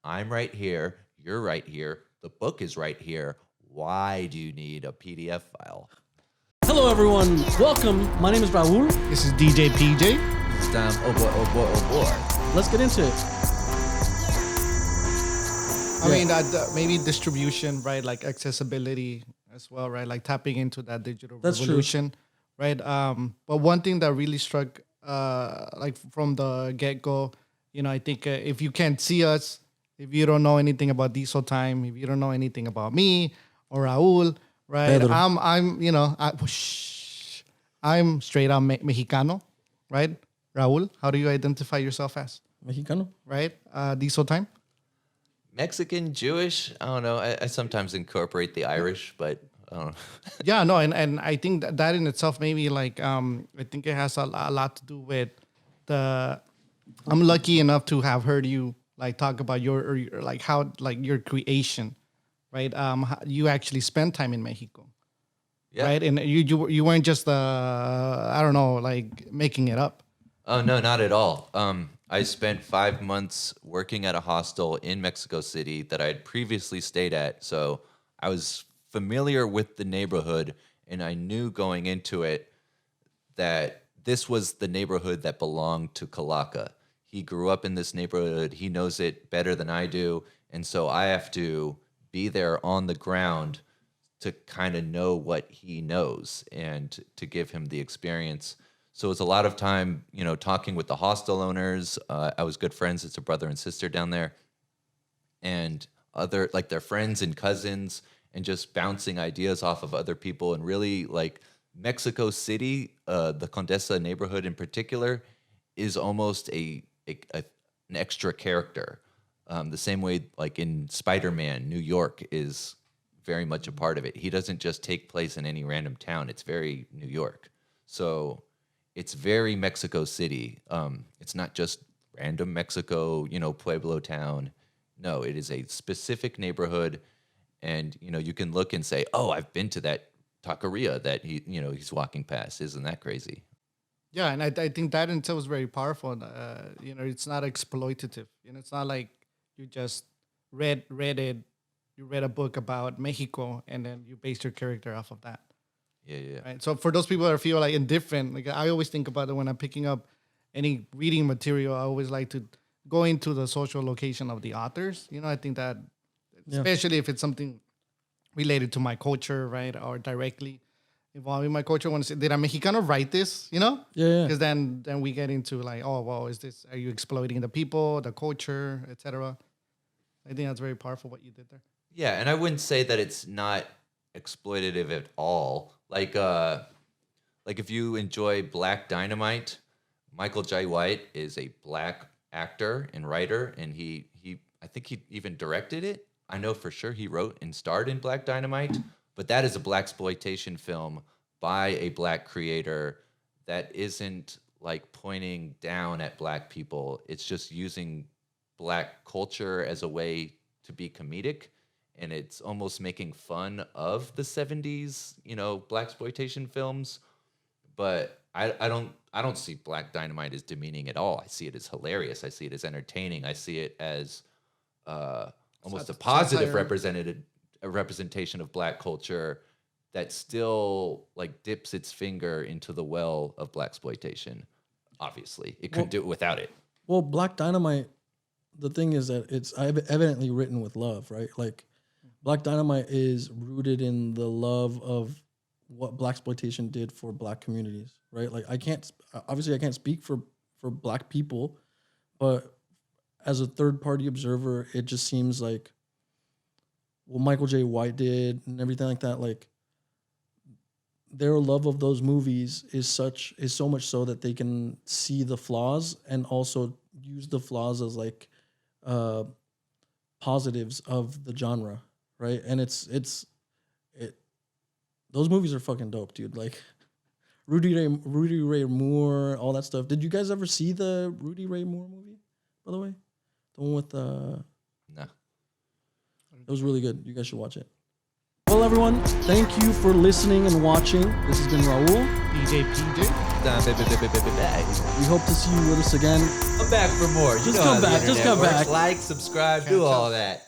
I'm right here. You're right here. The book is right here. Why do you need a PDF file? Hello, everyone. Welcome. My name is Raul. This is DJ PJ. This time, oh boy, oh boy, oh boy. Let's get into it. I mean, maybe distribution, right? Like accessibility as well, right? Like tapping into that digital revolution, right? But one thing that really struck, like from the get-go, I think if you can't see us, if you don't know anything about Diesel Tyme, if you don't know anything about me or Raul, right? Pedro. I'm straight out Mexicano, right? Raul, how do you identify yourself as? Mexicano. Right? Diesel Tyme? Mexican, Jewish, I don't know. I sometimes incorporate the Irish, but I don't know. Yeah, no, and I think that in itself maybe like I think it has a lot to do with I'm lucky enough to have heard you like talk about your like how like your creation, right? You actually spent time in Mexico, Yeah. right? And you weren't just I don't know, like making it up. Oh, no, not at all. I spent 5 months working at a hostel in Mexico City that I had previously stayed at. So I was familiar with the neighborhood, and I knew going into it that this was the neighborhood that belonged to KALACA. He grew up in this neighborhood. He knows it better than I do. And so I have to be there on the ground to kind of know what he knows and to give him the experience. So it's a lot of time, talking with the hostel owners. I was good friends. It's a brother and sister down there, and other like their friends and cousins, and just bouncing ideas off of other people. And really, like Mexico City, the Condesa neighborhood in particular, is almost an extra character. The same way, like in Spider-Man, New York is very much a part of it. He doesn't just take place in any random town. It's very New York. So it's very Mexico City. It's not just random Mexico, Pueblo town. No, it is a specific neighborhood. And, you can look and say, oh, I've been to that taqueria that he's walking past. Isn't that crazy? Yeah, and I think that in itself was very powerful. It's not exploitative. It's not like you just read it, you read a book about Mexico, and then you base your character off of that. Yeah. Right. So for those people that feel like indifferent, like I always think about it when I'm picking up any reading material, I always like to go into the social location of the authors. I think that especially if it's something related to my culture, right, or directly involving my culture, I want to say, did a Mexicano write this? Yeah. Because then we get into like, oh, well, are you exploiting the people, the culture, etc. I think that's very powerful what you did there. Yeah, and I wouldn't say that it's not exploitative at all. Like if you enjoy Black Dynamite, Michael J. White is a black actor and writer, and he I think he even directed it. I know for sure he wrote and starred in Black Dynamite, but that is a Blaxploitation film by a black creator that isn't like pointing down at black people. It's just using black culture as a way to be comedic. And it's almost making fun of the 70s, Blaxploitation films. But I don't see Black Dynamite as demeaning at all. I see it as hilarious. I see it as entertaining. I see it as almost a positive representation of black culture that still like dips its finger into the well of Blaxploitation. Obviously, it couldn't do it without it. Well, Black Dynamite, the thing is that it's evidently written with love, right? Like Black Dynamite is rooted in the love of what Blaxploitation did for black communities, right? Like I can't speak for black people, but as a third party observer, it just seems like what Michael J. White did and everything like that, like their love of those movies is so much so that they can see the flaws and also use the flaws as like positives of the genre, right? And those movies are fucking dope, dude. Like Rudy Ray Moore, all that stuff. Did you guys ever see the Rudy Ray Moore movie, by the way? The one with No. It was really good. You guys should watch it. Well, everyone, thank you for listening and watching. This has been Raul, DJ PJ. time. We hope to see you with us again. Come back for more. You Just know come how the back, just internet come works. back. Like, subscribe, do all that.